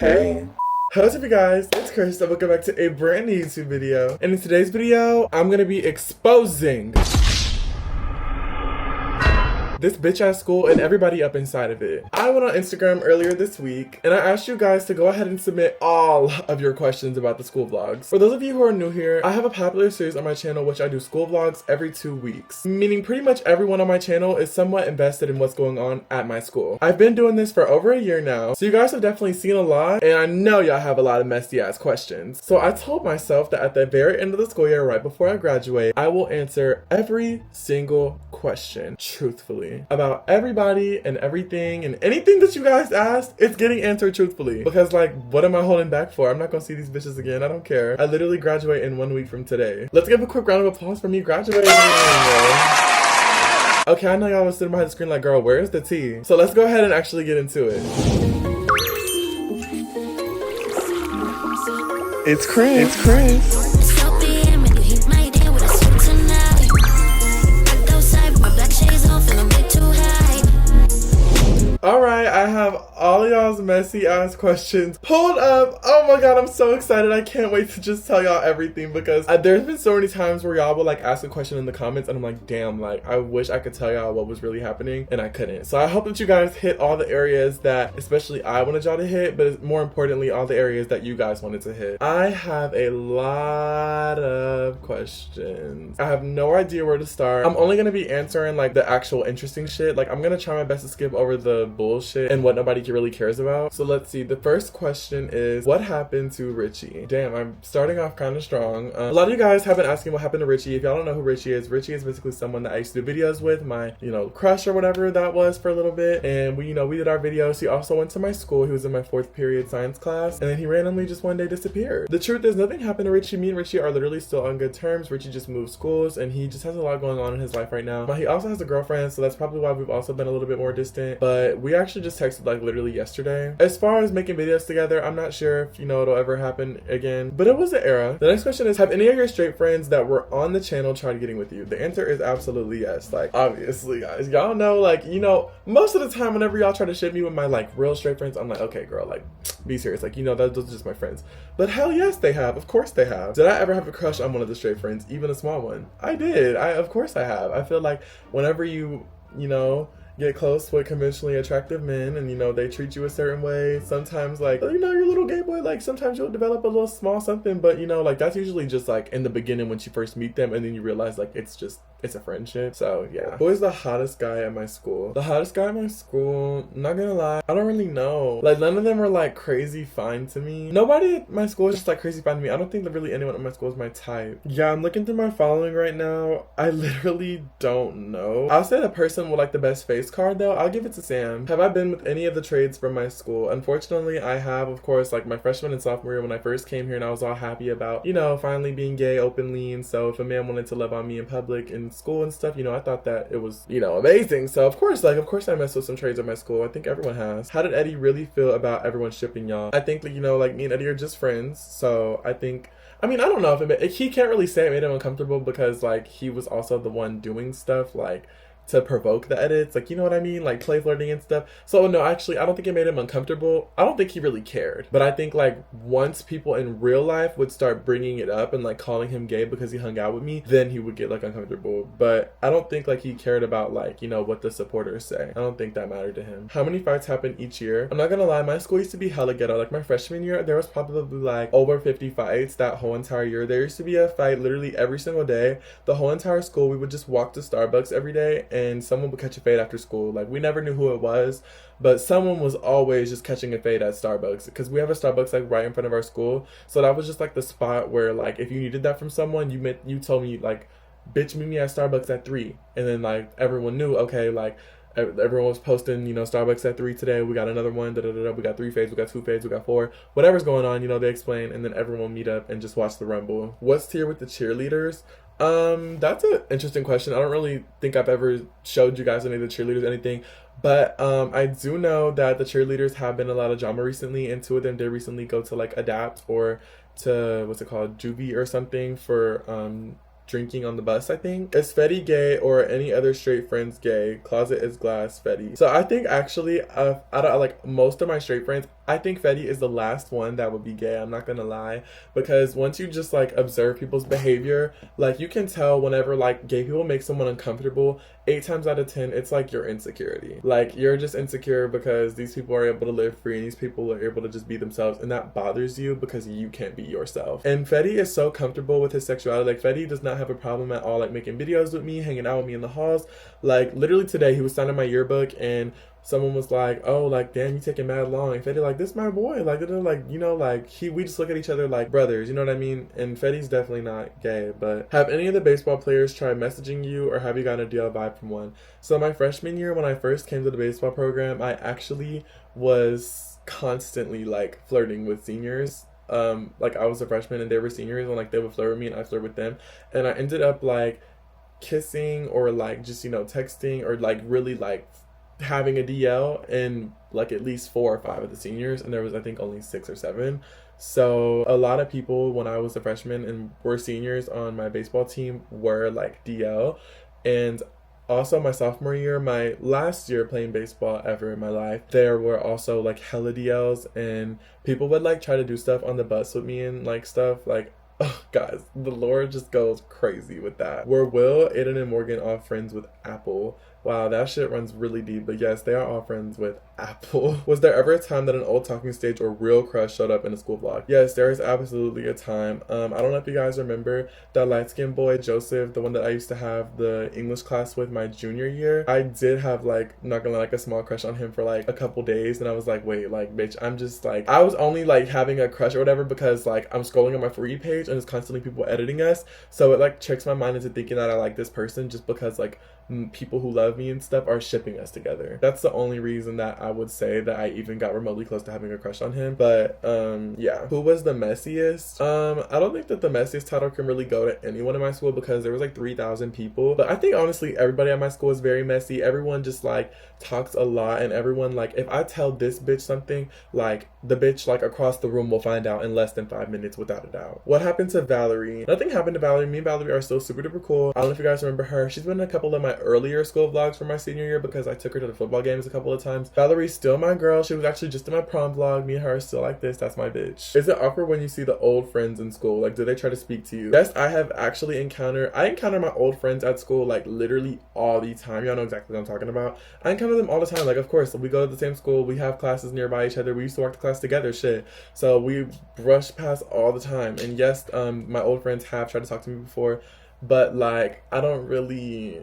Hey. How's up, you guys? It's Chris and welcome back to a brand new YouTube video. And in today's video, I'm gonna be exposing this bitch ass school and everybody up inside of it. I went on Instagram earlier this week and I asked you guys to go ahead and submit all of your questions about the school vlogs. For those of you who are new here, I have a popular series on my channel which I do school vlogs every 2 weeks. Meaning pretty much everyone on my channel is somewhat invested in what's going on at my school. I've been doing this for over a year now, so you guys have definitely seen a lot and I know y'all have a lot of messy ass questions. So I told myself that at the very end of the school year, right before I graduate, I will answer every single question truthfully. About everybody and everything and anything that you guys asked, it's getting answered truthfully. Because like, what am I holding back for? I'm not gonna see these bitches again. I don't care. I literally graduate in 1 week from today. Let's give a quick round of applause for me graduating. Okay, I know y'all was sitting behind the screen like, girl, where's the tea? So let's go ahead and actually get into it. It's Chris. It's Chris. Alright, I have all y'all's messy ass questions pulled up. Oh my god, I'm so excited. I can't wait to just tell y'all everything because there's been so many times where y'all will like ask a question in the comments and I'm like, damn, like I wish I could tell y'all what was really happening and I couldn't. So I hope that you guys hit all the areas that especially I wanted y'all to hit, but more importantly, all the areas that you guys wanted to hit. I have a lot of questions. I have no idea where to start. I'm only gonna be answering like the actual interesting shit. Like I'm gonna try my best to skip over the bullshit and what nobody really cares about. So let's see. The first question is, what happened to Richie? Damn, I'm starting off kind of strong. A lot of you guys have been asking what happened to Richie. If y'all don't know who Richie is basically someone that I used to do videos with, my, crush or whatever that was for a little bit. And we did our videos. He also went to my school. He was in my 4th period science class. And then he randomly just one day disappeared. The truth is nothing happened to Richie. Me and Richie are literally still on good terms. Richie just moved schools and he just has a lot going on in his life right now. But he also has a girlfriend, so that's probably why we've also been a little bit more distant. But we actually just texted like literally yesterday. As far as making videos together, I'm not sure if it'll ever happen again, but it was an era. The next question is, have any of your straight friends that were on the channel tried getting with you? The answer is absolutely yes. Like obviously guys, y'all know, like, most of the time whenever y'all try to ship me with my like real straight friends, I'm like, okay girl, like be serious, like those are just my friends. But hell yes they have. Of course they have. Did I ever have a crush on one of the straight friends, even a small one? I did. Of course I have. I feel like whenever you get close with conventionally attractive men and they treat you a certain way, sometimes like you're a little gay boy, like sometimes you'll develop a little small something, but like that's usually just like in the beginning when you first meet them and then you realize like it's a friendship. So yeah. Who is the hottest guy at my school? The hottest guy at my school, not gonna lie, I don't really know. Like none of them are like crazy fine to me. Nobody at my school is just like crazy fine to me. I don't think that really anyone at my school is my type. Yeah, I'm looking through my following right now. I literally don't know. I'll say the person with like the best face card though, I'll give it to Sam. Have I been with any of the trades from my school? Unfortunately, I have, of course, like my freshman and sophomore year when I first came here and I was all happy about, finally being gay openly. And so if a man wanted to love on me in public in school and stuff, I thought that it was, amazing. So of course I messed with some trades at my school. I think everyone has. How did Eddie really feel about everyone shipping y'all? I think like, like me and Eddie are just friends. So I don't know if he can't really say it made him uncomfortable because like he was also the one doing stuff like to provoke the edits, like, you know what I mean, like play flirting and stuff. So no, actually I don't think it made him uncomfortable. I don't think he really cared, but I think like once people in real life would start bringing it up and like calling him gay because he hung out with me, then he would get like uncomfortable. But I don't think like he cared about like what the supporters say. I don't think that mattered to him. How many fights happen each year? I'm not gonna lie, my school used to be hella ghetto. Like my freshman year there was probably like over 50 fights that whole entire year. There used to be a fight literally every single day. The whole entire school, we would just walk to Starbucks every day and someone would catch a fade after school. Like we never knew who it was, but someone was always just catching a fade at Starbucks because we have a Starbucks like right in front of our school. So that was just like the spot where like if you needed that from someone, you told me like, bitch, meet me at Starbucks at 3, and then like everyone knew, okay, like everyone was posting, Starbucks at 3 today, we got another one, we got 3 fades, we got 2 fades, we got 4, whatever's going on, they explain, and then everyone will meet up and just watch the rumble. What's tier with the cheerleaders? That's an interesting question. I don't really think I've ever showed you guys any of the cheerleaders, anything, but I do know that the cheerleaders have been a lot of drama recently, and 2 of them did recently go to like Adapt or to what's it called, Juvie or something for drinking on the bus, I think. Is Fetty gay or any other straight friends gay? Closet is glass, Fetty. So I think actually out of like most of my straight friends, I think Fetty is the last one that would be gay, I'm not gonna lie, because once you just like observe people's behavior, like you can tell whenever like gay people make someone uncomfortable, 8 times out of 10 it's like your insecurity. Like you're just insecure because these people are able to live free and these people are able to just be themselves, and that bothers you because you can't be yourself. And Fetty is so comfortable with his sexuality. Like Fetty does not have a problem at all like making videos with me, hanging out with me in the halls. Like literally today he was signing my yearbook and someone was like, oh, like, damn, you taking mad long. And Fetty like, this my boy. Like, they're like, you know, like, we just look at each other like brothers, you know what I mean? And Fetty's definitely not gay. But have any of the baseball players tried messaging you, or have you gotten a DL vibe from one? So my freshman year, when I first came to the baseball program, I actually was constantly, like, flirting with seniors. Like, I was a freshman and they were seniors, and, like, they would flirt with me and I flirt with them. And I ended up, like, kissing or, like, just, you know, texting or, like, really, like, having a DL and like at least 4 or 5 of the seniors, and there was I think only 6 or 7. So a lot of people when I was a freshman and were seniors on my baseball team were like DL. And also my sophomore year, my last year playing baseball ever in my life, there were also like hella DLs, and people would like try to do stuff on the bus with me and like stuff like, oh, guys, the Lord just goes crazy with that. Were Will, Aiden, and Morgan all friends with Apple? Wow, that shit runs really deep, but yes, they are all friends with Apple. Was there ever a time that an old talking stage or real crush showed up in a school vlog? Yes, there is absolutely a time. I don't know if you guys remember that light-skinned boy, Joseph, the one that I used to have the English class with my junior year. I did have, like, not gonna lie, like a small crush on him for like a couple days, and I was like, wait, like, bitch, I'm just like, I was only like having a crush or whatever because like I'm scrolling on my For You page and it's constantly people editing us, so it like tricks my mind into thinking that I like this person just because like people who love me and stuff are shipping us together. That's the only reason that I would say that I even got remotely close to having a crush on him. But yeah. Who was the messiest? I don't think that the messiest title can really go to anyone in my school because there was like 3,000 people. But I think honestly everybody at my school is very messy. Everyone just like talks a lot, and everyone like, if I tell this bitch something, like the bitch like across the room will find out in less than 5 minutes without a doubt. What happened to Valerie? Nothing happened to Valerie. Me and Valerie are still super duper cool. I don't know if you guys remember her. She's been in a couple of my earlier school vlogs from my senior year because I took her to the football games a couple of times. Valerie's still my girl. She was actually just in my prom vlog. Me and her are still like this. That's my bitch. Is it awkward when you see the old friends in school? Like, do they try to speak to you? Yes, I have actually I encounter my old friends at school like literally all the time. Y'all know exactly what I'm talking about. I encounter them all the time. Like, of course, we go to the same school. We have classes nearby each other. We used to walk to class together, shit. So we brush past all the time. And yes, my old friends have tried to talk to me before, but like I don't really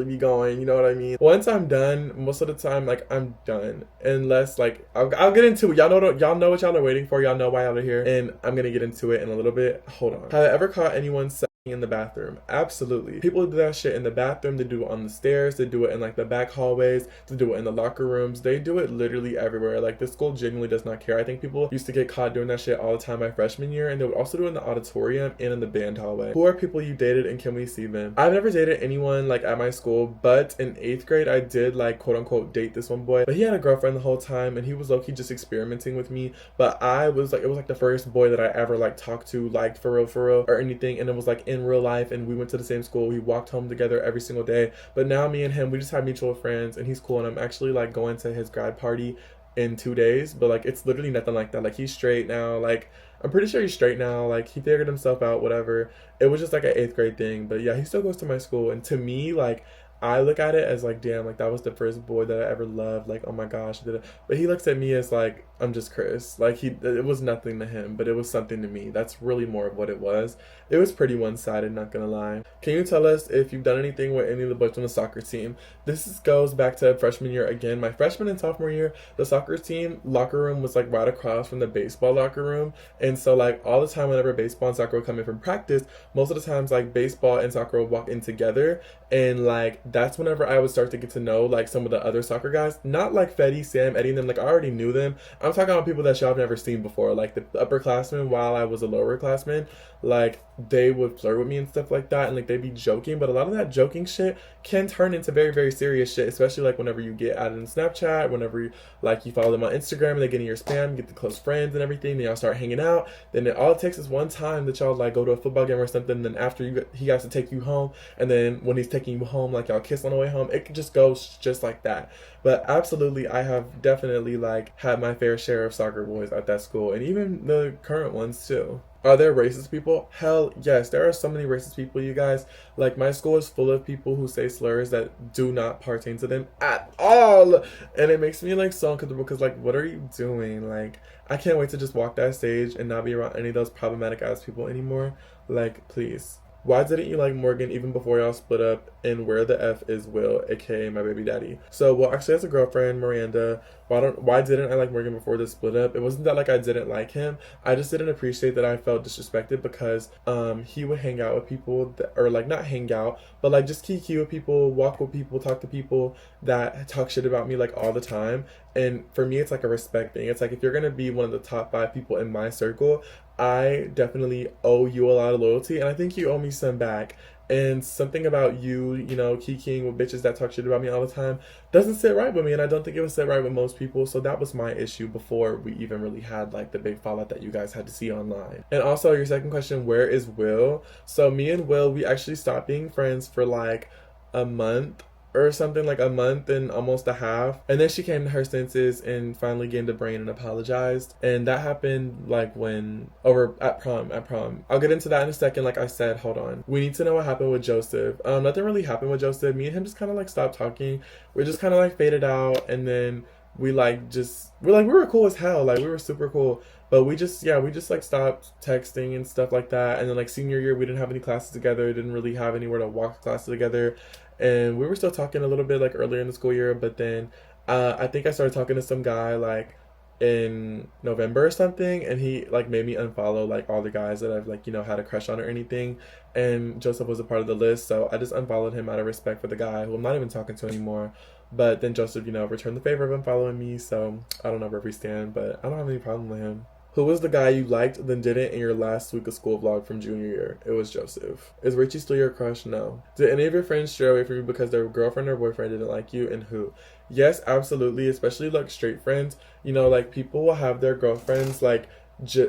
be going, you know what I mean? Once I'm done, most of the time, like, I'm done. Unless, like, I'll get into it. Y'all know what y'all are waiting for. Y'all know why y'all are here. And I'm gonna get into it in a little bit. Hold on. Have I ever caught anyone in the bathroom? Absolutely. People do that shit in the bathroom. They do it on the stairs. They do it in like the back hallways. They do it in the locker rooms. They do it literally everywhere. Like, this school genuinely does not care. I think people used to get caught doing that shit all the time my freshman year, and they would also do it in the auditorium and in the band hallway. Who are people you dated and can we see them? I've never dated anyone like at my school, but in 8th grade I did like quote unquote date this one boy, but he had a girlfriend the whole time and he was low-key just experimenting with me. But I was like, it was like the first boy that I ever like talked to, liked for real or anything, and it was like in real life, and we went to the same school. We walked home together every single day. But now me and him, we just have mutual friends, and he's cool, and I'm actually like going to his grad party in 2 days, but like it's literally nothing like that. Like, he's straight now. Like, I'm pretty sure he's straight now. Like, he figured himself out, whatever. It was just like an 8th grade thing. But yeah, he still goes to my school, and to me, like, I look at it as like, damn, like that was the first boy that I ever loved. Like, oh my gosh, did it. But he looks at me as like, I'm just Chris. Like, it was nothing to him, but it was something to me. That's really more of what it was. It was pretty one-sided, not gonna lie. Can you tell us if you've done anything with any of the boys on the soccer team? This goes back to freshman year again. My freshman and sophomore year, the soccer team locker room was like right across from the baseball locker room. And so like all the time whenever baseball and soccer would come in from practice, most of the times like baseball and soccer would walk in together. And like that's whenever I would start to get to know like some of the other soccer guys. Not like Fetty, Sam, Eddie, and them. Like, I already knew them. I'm talking about people that y'all have never seen before. Like the upperclassmen while I was a lowerclassman. Like, they would flirt with me and stuff like that, and like they'd be joking, but a lot of that joking shit can turn into very, very serious shit, especially like whenever you get added in Snapchat, whenever you follow them on Instagram and they get in your spam, get the close friends and everything, then y'all start hanging out. Then all it takes is one time that y'all like go to a football game or something, and then after he has to take you home, and then when he's taking you home, like y'all y'all kiss on the way home. It could just go just like that. But absolutely, I have definitely like had my fair share of soccer boys at that school, and even the current ones too. Are there racist people? Hell yes, there are so many racist people, you guys. Like, my school is full of people who say slurs that do not pertain to them at all. And it makes me like so uncomfortable because, like, what are you doing? Like, I can't wait to just walk that stage and not be around any of those problematic ass people anymore. Like, please. Why didn't you like Morgan even before y'all split up? And where the F is Will, aka my baby daddy? So, well, actually, as a girlfriend, Miranda, why didn't I like Morgan before the split up? It wasn't that like I didn't like him. I just didn't appreciate that I felt disrespected because he would hang out with people that, or like not hang out, but like just kiki with people, walk with people, talk to people that talk shit about me like all the time. And for me, it's like a respect thing. It's like if you're gonna be one of the top 5 people in my circle, I definitely owe you a lot of loyalty, and I think you owe me some back. And something about you, you know, kikiing with bitches that talk shit about me all the time doesn't sit right with me, and I don't think it would sit right with most people. So that was my issue before we even really had like the big fallout that you guys had to see online. And also, your second question, where is Will? So me and Will, we actually stopped being friends for like a month or something, like a month and almost a half, and then she came to her senses and finally gained a brain and apologized. And that happened like when over at prom. I'll get into that in a second. Like I said, hold on, we need to know what happened with Joseph. Nothing really happened with Joseph. Me and him just kind of like stopped talking. We just kind of like faded out, and then we were cool as hell, like we were super cool, but we just like stopped texting and stuff like that. And then like senior year, we didn't have any classes together, didn't really have anywhere to walk classes together, and we were still talking a little bit like earlier in the school year. But then I think I started talking to some guy like in November or something, and he like made me unfollow like all the guys that I've like, you know, had a crush on or anything, and Joseph was a part of the list, so I just unfollowed him out of respect for the guy who I'm not even talking to anymore. But then Joseph, you know, returned the favor of unfollowing me, so I don't know where we stand, but I don't have any problem with him. Who was the guy you liked then didn't in your last week of school vlog from junior year? It was Joseph. Is Richie still your crush? No. Did any of your friends stray away from you because their girlfriend or boyfriend didn't like you, and who? Yes, absolutely, especially like straight friends. You know, like people will have their girlfriends like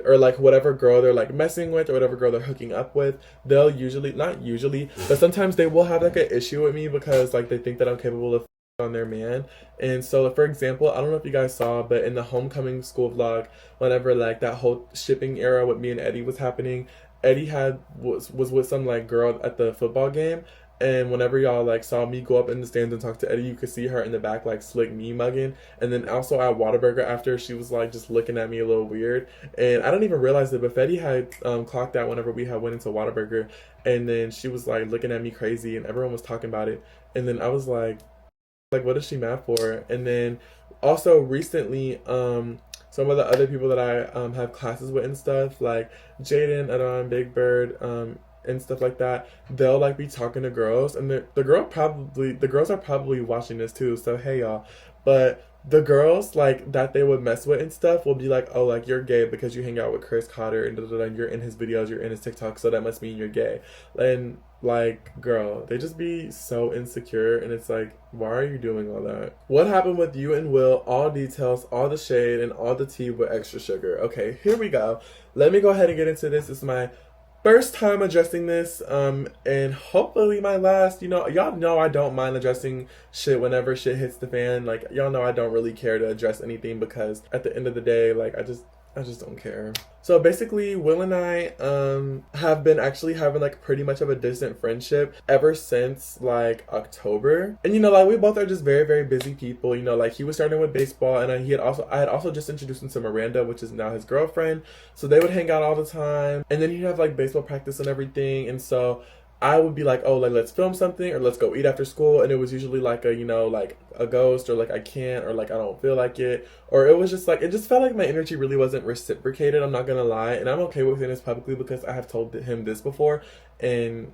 or like whatever girl they're like messing with or whatever girl they're hooking up with, they'll usually, not usually, but sometimes they will have like an issue with me because like they think that I'm capable of on their man. And so for example, I don't know if you guys saw, but in the homecoming school vlog, whenever like that whole shipping era with me and Eddie was happening, Eddie was with some like girl at the football game, and whenever y'all like saw me go up in the stands and talk to Eddie, you could see her in the back like slick me mugging. And then also at Whataburger after, she was like just looking at me a little weird, and I didn't even realize it, but Fetty had clocked that whenever we had went into Whataburger, and then she was like looking at me crazy and everyone was talking about it, and then I was like what is she mad for? And then also recently some of the other people that I have classes with and stuff, like Jaden, Adon, Big Bird, and stuff like that, they'll like be talking to girls, and the girls are probably watching this too, so hey y'all. But the girls like that they would mess with and stuff will be like, oh, like you're gay because you hang out with Chris Cotter and you're in his videos, you're in his TikTok, so that must mean you're gay. And like, girl, they just be so insecure, and it's like, why are you doing all that? What happened with you and Will? All details, all the shade, and all the tea with extra sugar. Okay, here we go. Let me go ahead and get into this. This is my first time addressing this, and hopefully my last. You know, y'all know I don't mind addressing shit whenever shit hits the fan. Like, y'all know I don't really care to address anything because at the end of the day, like, I just don't care. So basically, Will and I have been actually having like pretty much of a distant friendship ever since like October. And you know, like we both are just very, very busy people. You know, like he was starting with baseball, and I had also just introduced him to Miranda, which is now his girlfriend. So they would hang out all the time, and then he'd have like baseball practice and everything. And so I would be like, oh, like let's film something or let's go eat after school, and it was usually like a, you know, like a ghost or like I can't or like I don't feel like it, or it was just like, it just felt like my energy really wasn't reciprocated, I'm not gonna lie. And I'm okay with saying this publicly because I have told him this before, and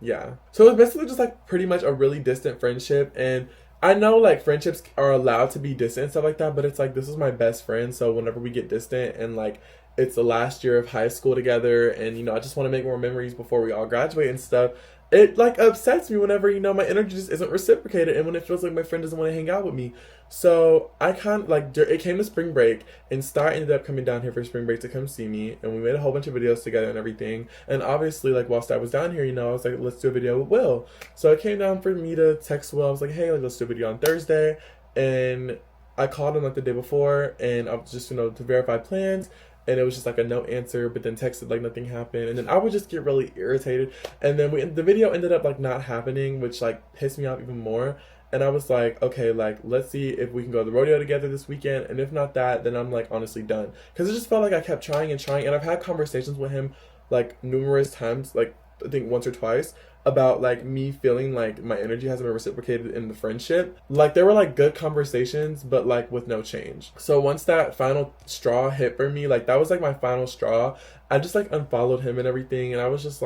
yeah. So it was basically just like pretty much a really distant friendship. And I know like friendships are allowed to be distant and stuff like that, but it's like this is my best friend, so whenever we get distant and like it's the last year of high school together, and you know I just want to make more memories before we all graduate and stuff, it like upsets me whenever, you know, my energy just isn't reciprocated, and when it feels like my friend doesn't want to hang out with me. So I kind of like, it came to spring break, and Star ended up coming down here for spring break to come see me, and we made a whole bunch of videos together and everything. And obviously, like, while Star was down here, you know, I was like, let's do a video with Will. So it came down for me to text Will. I was like, hey, like, let's do a video on Thursday. And I called him like the day before, and I was just, you know, to verify plans. And it was just like a no answer, but then texted like nothing happened, and then I would just get really irritated. And then the video ended up like not happening, which like pissed me off even more. And I was like, okay, like, let's see if we can go to the rodeo together this weekend, and if not that, then I'm like honestly done, because it just felt like I kept trying and trying. And I've had conversations with him like numerous times, like I think once or twice, about like me feeling like my energy hasn't been reciprocated in the friendship. Like there were like good conversations, but like with no change. So once that final straw hit for me, like that was like my final straw, I just like unfollowed him and everything. And I was just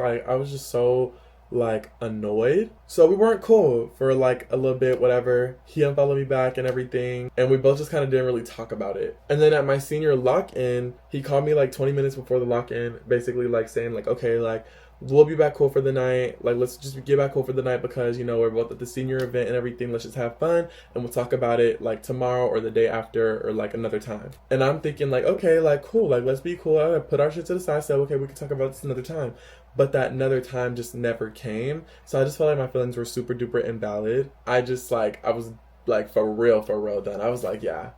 so like annoyed. So we weren't cool for like a little bit, whatever. He unfollowed me back and everything, and we both just kind of didn't really talk about it. And then at my senior lock-in, he called me like 20 minutes before the lock-in, basically like saying like, okay, like, we'll be back cool for the night. Like, let's just get back cool for the night because, you know, we're both at the senior event and everything. Let's just have fun, and we'll talk about it like tomorrow or the day after or like another time. And I'm thinking like, okay, like cool, like let's be cool. I put our shit to the side, said, okay, we can talk about this another time. But that another time just never came. So I just felt like my feelings were super duper invalid. I was like for real done. I was like, yeah,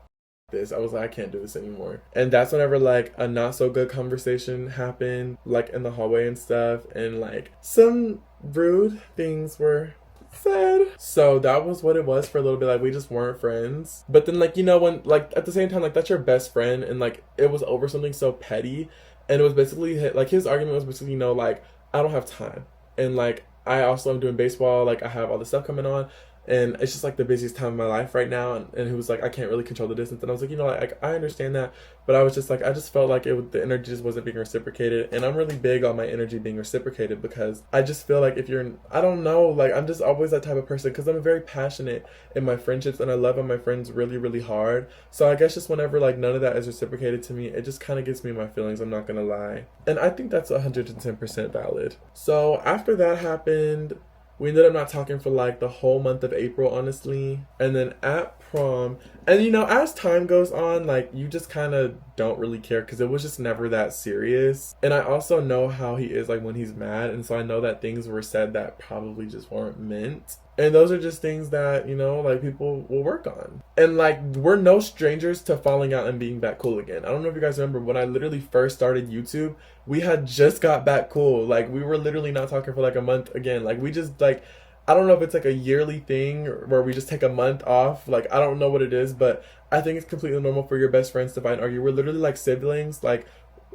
this. I was like, I can't do this anymore. And that's whenever like a not so good conversation happened, like in the hallway and stuff, and like some rude things were said. So that was what it was for a little bit. Like we just weren't friends. But then like, you know, when like at the same time, like that's your best friend, and like it was over something so petty. And it was basically like his argument was basically, you know, like I don't have time, and like I also am doing baseball, like I have all this stuff coming on, and it's just like the busiest time of my life right now. And he was like, I can't really control the distance. And I was like, you know, like I understand that, but I was just like, I just felt like the energy just wasn't being reciprocated. And I'm really big on my energy being reciprocated, because I just feel like if you're, I don't know, like I'm just always that type of person, because I'm very passionate in my friendships, and I love on my friends really, really hard. So I guess just whenever like none of that is reciprocated to me, it just kind of gets me in my feelings, I'm not gonna lie. And I think that's 110% valid. So after that happened, we ended up not talking for like the whole month of April, honestly. And then at prom, and you know, as time goes on, like you just kind of don't really care, because it was just never that serious. And I also know how he is like when he's mad, and so I know that things were said that probably just weren't meant. And those are just things that, you know, like people will work on. And like, we're no strangers to falling out and being back cool again. I don't know if you guys remember when I literally first started YouTube, we had just got back cool. Like we were literally not talking for like a month again. Like we just like, I don't know if it's like a yearly thing where we just take a month off. Like I don't know what it is, but I think it's completely normal for your best friends to fight and argue. We're literally like siblings. Like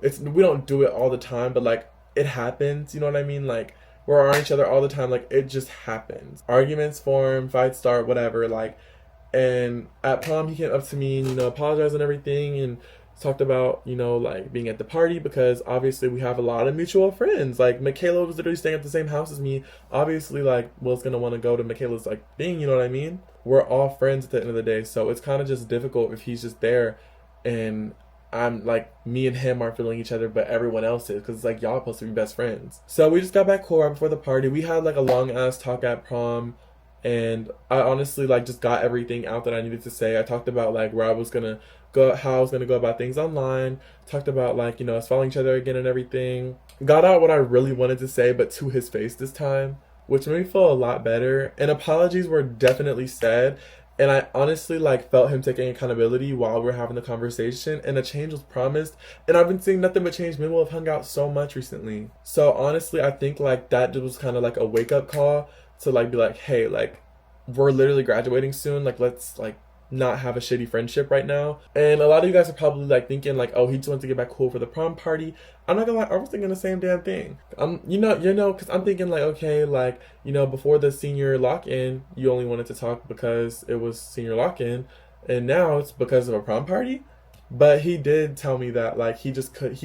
we don't do it all the time, but like it happens. You know what I mean? Like we're on each other all the time. Like it just happens. Arguments form, fights start, whatever. Like, and at prom he came up to me and, you know, apologized and everything, and talked about, you know, like being at the party, because obviously we have a lot of mutual friends. Like Michaela was literally staying at the same house as me. Obviously, like Will's gonna want to go to Michaela's like thing, you know what I mean? We're all friends at the end of the day, so it's kind of just difficult if he's just there and I'm like, me and him aren't feeling each other, but everyone else is, because it's like y'all are supposed to be best friends. So we just got back cool right before the party. We had like a long ass talk at prom, and I honestly like just got everything out that I needed to say. I talked about like where I was gonna go, how I was gonna go about things online. Talked about like, you know, us following each other again and everything. Got out what I really wanted to say, but to his face this time, which made me feel a lot better. And apologies were definitely said. And I honestly like felt him taking accountability while we were having the conversation, and a change was promised. And I've been seeing nothing but change. Me and Will have hung out so much recently. So honestly, I think like that was kind of like a wake up call to like be like, hey, like we're literally graduating soon. Like let's like not have a shitty friendship right now. And a lot of you guys are probably like thinking like, oh, he just wants to get back cool for the prom party. I'm not gonna lie, I was thinking the same damn thing. You know, because I'm thinking like, okay, like, you know, before the senior lock-in, you only wanted to talk because it was senior lock-in, and now it's because of a prom party. But he did tell me that like he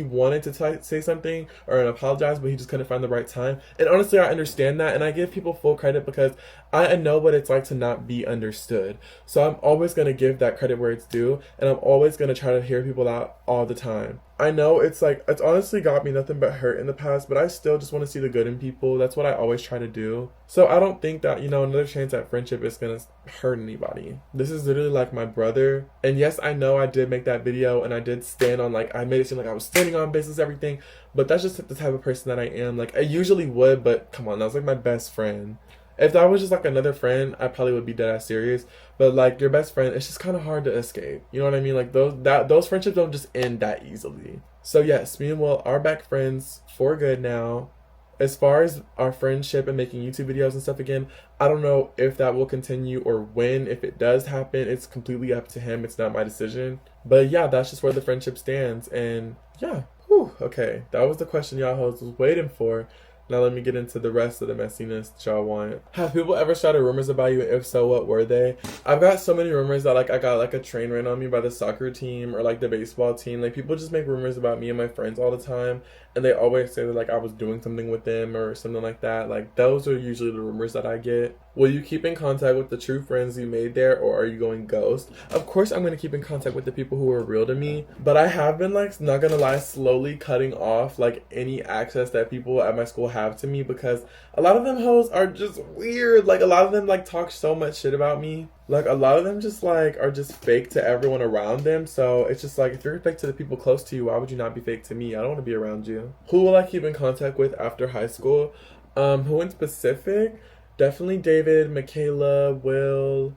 wanted to say something or apologize, but he just couldn't find the right time. And honestly, I understand that, and I give people full credit because I know what it's like to not be understood. So I'm always going to give that credit where it's due, and I'm always going to try to hear people out all the time. I know it's like, it's honestly got me nothing but hurt in the past, but I still just want to see the good in people. That's what I always try to do. So I don't think that, another chance at friendship is going to hurt anybody. This is literally like my brother. And yes, I know I did make that video and I did stand on, like, I made it seem like I was standing on business, everything. But that's just the type of person that I am. Like, I usually would, but come on, that was like my best friend. If that was just like another friend, I probably would be dead ass serious. But like your best friend, it's just kind of hard to escape. You know what I mean? Like those friendships don't just end that easily. So yes, me and Will are back friends for good now. As far as our friendship and making YouTube videos and stuff again, I don't know if that will continue or when. If it does happen, it's completely up to him. It's not my decision. But yeah, that's just where the friendship stands. And yeah, whew, okay, that was the question y'all hoes was waiting for. Now let me get into the rest of the messiness that y'all want. Have people ever started rumors about you? If so, what were they? I've got so many rumors that like I got like a train ran on me by the soccer team or like the baseball team. Like people just make rumors about me and my friends all the time. And they always say that like I was doing something with them or something like that. Like those are usually the rumors that I get. Will you keep in contact with the true friends you made there, or are you going ghost? Of course I'm going to keep in contact with the people who are real to me, but I have been like, not going to lie, slowly cutting off like any access that people at my school have to me, because a lot of them hoes are just weird. Like a lot of them like talk so much shit about me. Like a lot of them just like are just fake to everyone around them. So it's just like, if you're fake to the people close to you, why would you not be fake to me? I don't want to be around you. Who will I keep in contact with after high school? Who in specific? Definitely David, Michaela, Will,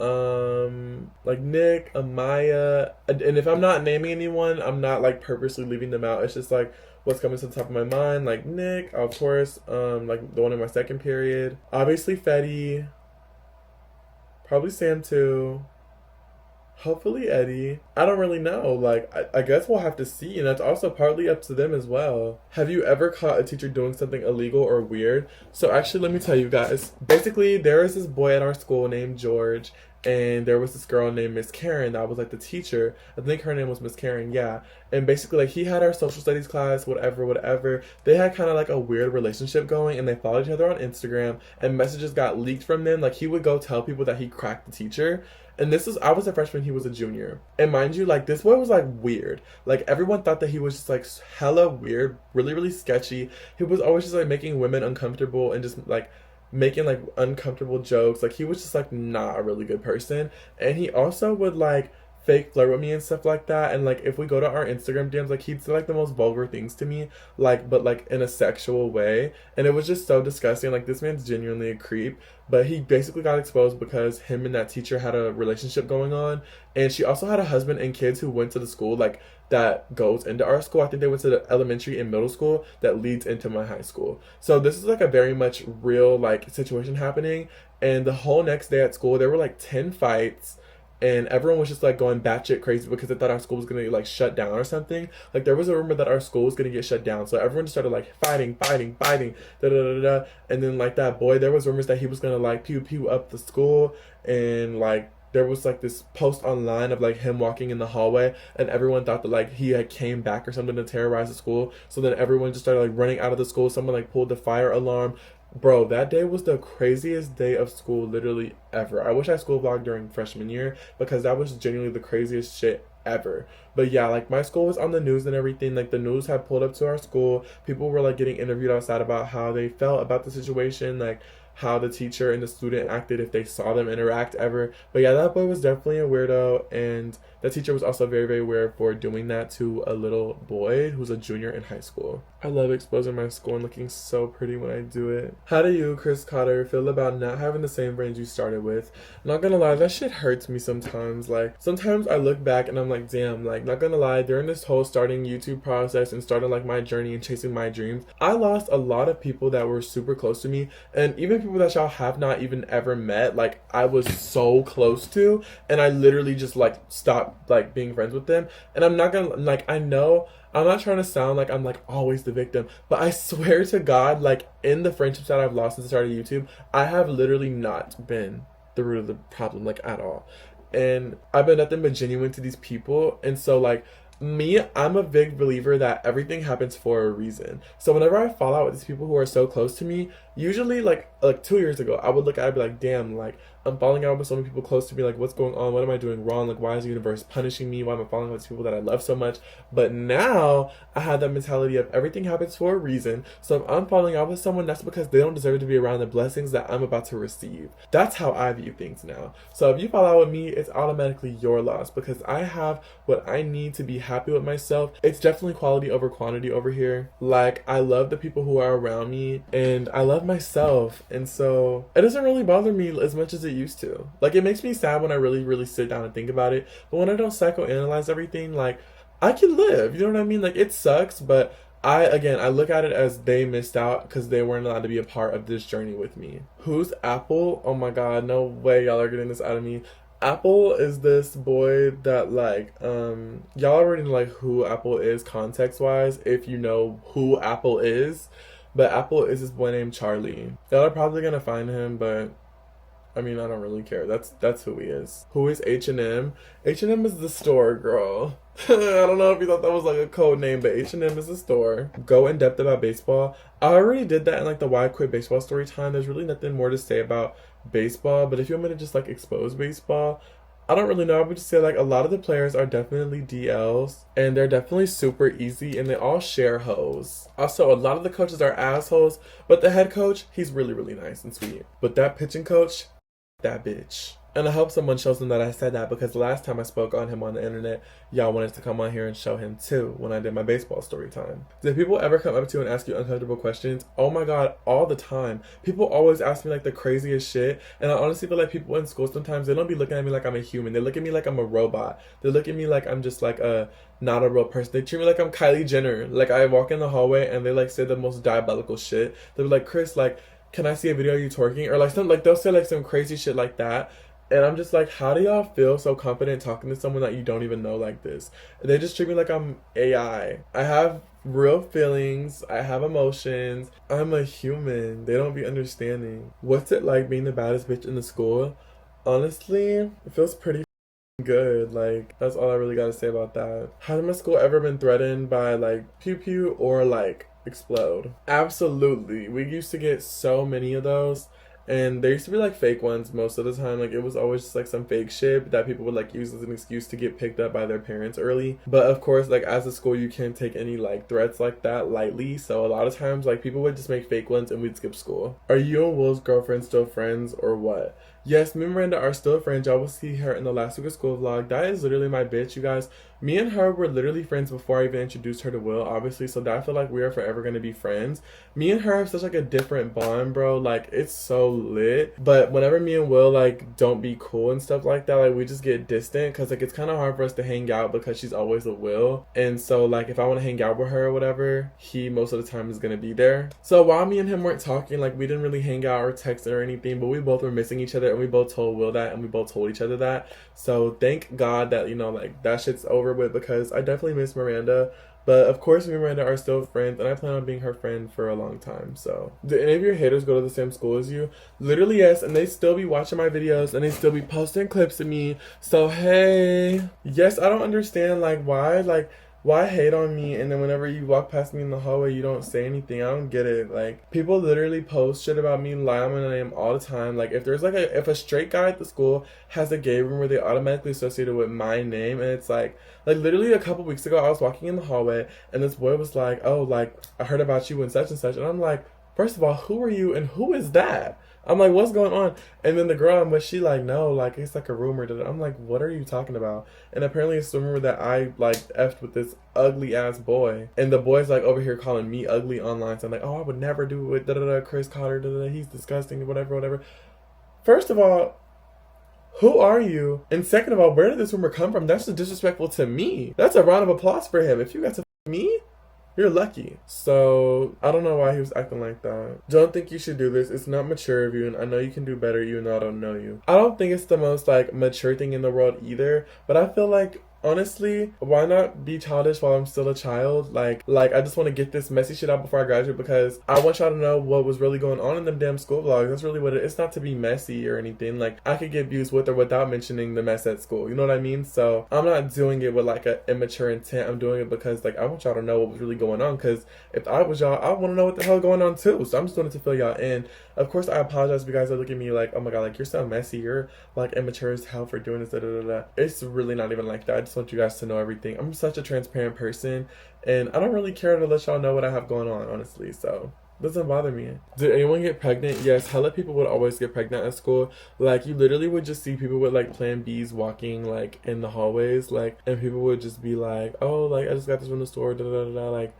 like Nick, Amaya. And if I'm not naming anyone, I'm not like purposely leaving them out. It's just like what's coming to the top of my mind. Like Nick, of course, like the one in my second period. Obviously Fetty. Probably Sam too. Hopefully Eddie. I don't really know. Like, I guess we'll have to see, and that's also partly up to them as well. Have you ever caught a teacher doing something illegal or weird? So actually, let me tell you guys. Basically, there was this boy at our school named George, and there was this girl named Miss Karen that was like the teacher. I think her name was Miss Karen, yeah. And basically, like, he had our social studies class, whatever. They had kind of like a weird relationship going, and they followed each other on Instagram, and messages got leaked from them. Like, he would go tell people that he cracked the teacher. And I was a freshman, he was a junior. And mind you, like, this boy was, like, weird. Like, everyone thought that he was just, like, hella weird, really, really sketchy. He was always just, like, making women uncomfortable and just, like, making, like, uncomfortable jokes. Like, he was just, like, not a really good person. And he also would, like, fake flirt with me and stuff like that. And like if we go to our Instagram DMs, like he'd say like the most vulgar things to me, like but like in a sexual way. And it was just so disgusting. Like this man's genuinely a creep. But he basically got exposed because him and that teacher had a relationship going on. And she also had a husband and kids who went to the school like that goes into our school. I think they went to the elementary and middle school that leads into my high school. So this is like a very much real like situation happening. And the whole next day at school there were like 10 fights. And everyone was just like going batshit crazy because they thought our school was gonna get like shut down or something. Like there was a rumor that our school was gonna get shut down, so everyone just started like fighting, da. And then like that boy, there was rumors that he was gonna like pew up the school, and like there was like this post online of like him walking in the hallway, and everyone thought that like he had came back or something to terrorize the school. So then everyone just started like running out of the school. Someone like pulled the fire alarm. Bro, that day was the craziest day of school literally ever. I wish I school vlogged during freshman year because that was genuinely the craziest shit ever. But yeah, like my school was on the news and everything. Like the news had pulled up to our school. People were like getting interviewed outside about how they felt about the situation, like how the teacher and the student acted if they saw them interact ever. But yeah, that boy was definitely a weirdo, and the teacher was also very, very weird for doing that to a little boy who's a junior in high school. I love exposing my school and looking so pretty when I do it. How do you, Chris Cotter, feel about not having the same friends you started with? Not gonna lie, that shit hurts me sometimes. Like, sometimes I look back and I'm like, damn, like, not gonna lie, during this whole starting YouTube process and starting, like, my journey and chasing my dreams, I lost a lot of people that were super close to me, and even people that y'all have not even ever met, like, I was so close to, and I literally just, like, stopped, like, being friends with them. And I'm not gonna, like, I know I'm not trying to sound like I'm like always the victim, but I swear to God, like in the friendships that I've lost since the start of YouTube, I have literally not been the root of the problem, like at all. And I've been nothing but genuine to these people. And so like me, I'm a big believer that everything happens for a reason. So whenever I fall out with these people who are so close to me, usually like 2 years ago, I would look at it and be like, damn, like I'm falling out with so many people close to me. Like, what's going on? What am I doing wrong? Like, why is the universe punishing me? Why am I falling out with people that I love so much? But now I have that mentality of everything happens for a reason. So if I'm falling out with someone, that's because they don't deserve to be around the blessings that I'm about to receive. That's how I view things now. So if you fall out with me, it's automatically your loss because I have what I need to be happy with myself. It's definitely quality over quantity over here. Like, I love the people who are around me and I love myself. And so it doesn't really bother me as much as it used to. Like, it makes me sad when I really, really sit down and think about it. But when I don't psychoanalyze everything, like, I can live. You know what I mean? Like, it sucks, but I look at it as they missed out because they weren't allowed to be a part of this journey with me. Who's Apple? Oh my god, no way y'all are getting this out of me. Apple is this boy that, like, y'all already know, like, who Apple is context-wise, if you know who Apple is. But Apple is this boy named Charlie. Y'all are probably gonna find him, but I mean, I don't really care. That's who he is. Who is H&M? H&M is the store, girl. I don't know if you thought that was like a code name, but H&M is the store. Go in depth about baseball. I already did that in like the Why I Quit Baseball story time. There's really nothing more to say about baseball, but if you want me to just like expose baseball, I don't really know. I would just say like a lot of the players are definitely DLs and they're definitely super easy and they all share hoes. Also, a lot of the coaches are assholes, but the head coach, he's really, really nice and sweet. But that pitching coach, that bitch. And I hope someone shows him that I said that because the last time I spoke on him on the internet, y'all wanted to come on here and show him too when I did my baseball story time. Did people ever come up to you and ask you uncomfortable questions? Oh my god, all the time. People always ask me like the craziest shit. And I honestly feel like people in school sometimes, they don't be looking at me like I'm a human. They look at me like I'm a robot. They look at me like I'm just like not a real person. They treat me like I'm Kylie Jenner. Like I walk in the hallway and they like say the most diabolical shit. They're like, Chris, like, can I see a video of you twerking? Or like some, like they'll say like some crazy shit like that. And I'm just like, how do y'all feel so confident talking to someone that you don't even know like this? They just treat me like I'm AI. I have real feelings. I have emotions. I'm a human. They don't be understanding. What's it like being the baddest bitch in the school? Honestly, it feels pretty good. Like, that's all I really gotta say about that. Has my school ever been threatened by like pew pew or like explode? Absolutely. We used to get so many of those. And there used to be like fake ones most of the time. Like it was always just like some fake shit that people would like use as an excuse to get picked up by their parents early. But of course, like as a school, you can't take any like threats like that lightly. So a lot of times like people would just make fake ones and we'd skip school. Are you and Will's girlfriend still friends or what? Yes, me and Miranda are still friends. Y'all will see her in the last week of school vlog. That is literally my bitch, you guys. Me and her were literally friends before I even introduced her to Will, obviously. So I feel like we are forever going to be friends. Me and her have such like a different bond, bro. Like it's so lit. But whenever me and Will like don't be cool and stuff like that, like we just get distant because like it's kind of hard for us to hang out because she's always with Will. And so like if I want to hang out with her or whatever, he most of the time is going to be there. So while me and him weren't talking, like we didn't really hang out or text or anything, but we both were missing each other and we both told Will that and we both told each other that. So thank God that, you know, like that shit's over with because I definitely miss Miranda. But of course, me and Miranda are still friends, and I plan on being her friend for a long time. So, do any of your haters go to the same school as you? Literally, yes, and they still be watching my videos, and they still be posting clips of me. So, hey. Yes, I don't understand, like, why hate on me, and then whenever you walk past me in the hallway, you don't say anything? I don't get it. Like, people literally post shit about me, lie on my name all the time. Like, if there's, like, if a straight guy at the school has a gay room where they automatically associate it with my name, and it's like literally a couple weeks ago, I was walking in the hallway, and this boy was like, oh, like, I heard about you and such, and I'm like, first of all, who are you, and who is that? I'm like, what's going on? And then the girl I'm with, she like, no, like, it's like a rumor. I'm like, what are you talking about? And apparently it's a rumor that I, like, effed with this ugly-ass boy. And the boy's, like, over here calling me ugly online. So I'm like, oh, I would never do it with da-da-da, Chris Cotter, da-da-da, he's disgusting, whatever. First of all, who are you? And second of all, where did this rumor come from? That's just disrespectful to me. That's a round of applause for him. If you got to me, you're lucky. So, I don't know why he was acting like that. Don't think you should do this. It's not mature of you, and I know you can do better even though I don't know you. I don't think it's the most, like, mature thing in the world either, but I feel like honestly, why not be childish while I'm still a child? Like I just want to get this messy shit out before I graduate because I want y'all to know what was really going on in them damn school vlogs. That's really what it is. It's not to be messy or anything. Like, I could get views with or without mentioning the mess at school. You know what I mean? So I'm not doing it with like an immature intent. I'm doing it because like I want y'all to know what was really going on. Because if I was y'all, I want to know what the hell going on too. So I'm just doing it to fill y'all in. Of course, I apologize if you guys are looking at me like, oh my god, like you're so messy. You're like immature as hell for doing this. Da, da, da, da. It's really not even like that. I just want you guys to know everything. I'm such a transparent person, and I don't really care to let y'all know what I have going on, honestly. So it doesn't bother me. Did anyone get pregnant? Yes, hella people would always get pregnant at school. Like, you literally would just see people with like Plan Bs walking like in the hallways, like, and people would just be like, oh, like I just got this from the store, da da da da. Like,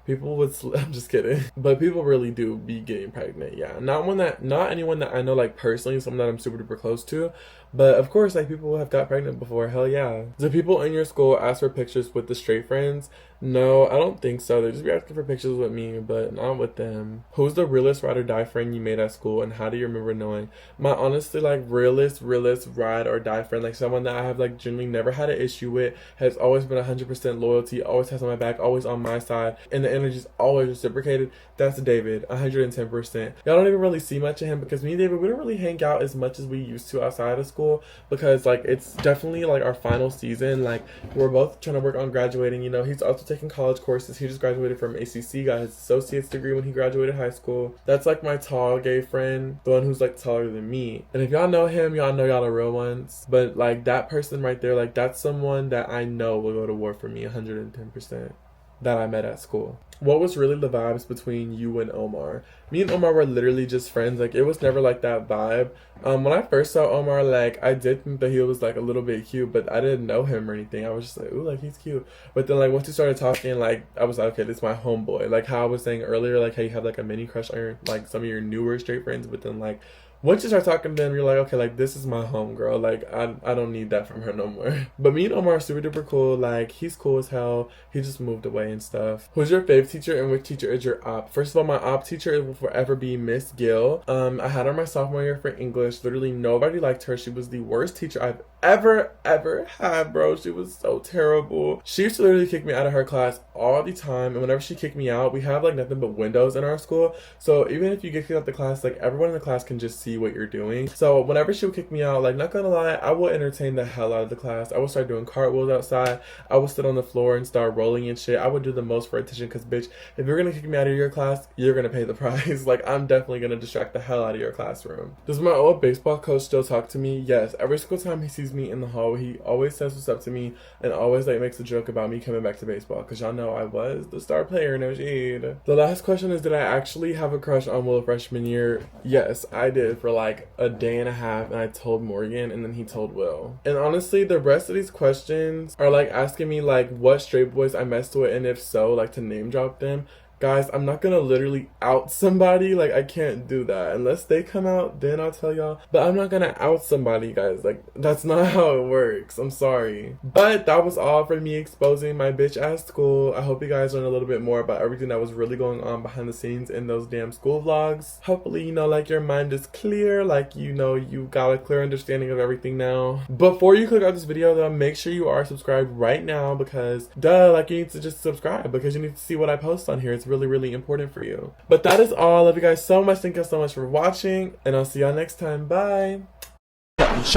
people would I'm just kidding, but people really do be getting pregnant. Yeah, not anyone that I know like personally, someone that I'm super duper close to, but of course like people have got pregnant before. Hell yeah. Do people in your school ask for pictures with the straight friends? No, I don't think so. They just be asking for pictures with me, but not with them. Who's the realest ride or die friend you made at school, and how do you remember knowing? My honestly like realest ride or die friend, like someone that I have like genuinely never had an issue with, has always been 100% loyalty, always has on my back, always on my side, and the energy's always reciprocated. That's David, 110%. Y'all don't even really see much of him because me and David, we don't really hang out as much as we used to outside of school because like it's definitely like our final season. Like, we're both trying to work on graduating. You know, he's also taking college courses. He just graduated from ACC, got his associate's degree when he graduated high school. That's like my tall gay friend, the one who's like taller than me. And if y'all know him, y'all know y'all the real ones. But like that person right there, like that's someone that I know will go to war for me 110%. That I met at school. What was really the vibes between you and Omar? Me and Omar were literally just friends. Like, it was never like that vibe. When I first saw Omar, like, I did think that he was like a little bit cute, but I didn't know him or anything. I was just like, ooh, like he's cute. But then like once we started talking, like I was like, okay, this is my homeboy. Like how I was saying earlier, like how you have like a mini crush on your, like some of your newer straight friends, but then like once you start talking to them, you're like, okay, like, this is my homegirl. Like, I don't need that from her no more. But me and Omar are super duper cool. Like, he's cool as hell. He just moved away and stuff. Who's your fave teacher and which teacher is your op? First of all, my op teacher will forever be Miss Gill. I had her my sophomore year for English. Literally nobody liked her. She was the worst teacher I've ever had, bro. She was so terrible. She used to literally kick me out of her class all the time. And whenever she kicked me out, we have like nothing but windows in our school. So even if you get kicked out the class, like everyone in the class can just see what you're doing. So whenever she would kick me out, like, not gonna lie, I would entertain the hell out of the class. I would start doing cartwheels outside. I would sit on the floor and start rolling and shit. I would do the most for attention because, bitch, if you're gonna kick me out of your class, you're gonna pay the price. Like, I'm definitely gonna distract the hell out of your classroom. Does my old baseball coach still talk to me? Yes. Every single time he sees me in the hallway, he always says what's up to me and always like makes a joke about me coming back to baseball because y'all know I was the star player, no shade. The last question is, did I actually have a crush on Will freshman year? Yes, I did for like a day and a half, and I told Morgan and then he told Will. And honestly, the rest of these questions are like asking me like what straight boys I messed with, and if so, like to name drop them. Guys, I'm not gonna literally out somebody. Like, I can't do that. Unless they come out, then I'll tell y'all. But I'm not gonna out somebody, guys. Like, that's not how it works. I'm sorry. But that was all for me exposing my bitch ass school. I hope you guys learned a little bit more about everything that was really going on behind the scenes in those damn school vlogs. Hopefully, you know, like, your mind is clear. Like, you know, you got a clear understanding of everything now. Before you click out this video, though, make sure you are subscribed right now because, duh, like, you need to just subscribe because you need to see what I post on here. It's really important for you. But that is all. I love you guys so much. Thank you so much for watching, and I'll see y'all next time. Bye.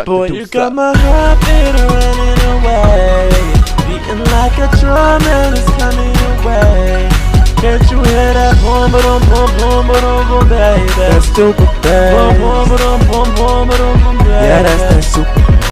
Boy, you got my heart beating, running away, beating like a drum and it's coming your way. Can't you hear that boom, boom, boom, boom, boom, boom, baby? That's super bass. Boom, boom, boom, boom, boom, boom, boom, baby. Yeah, that's that super.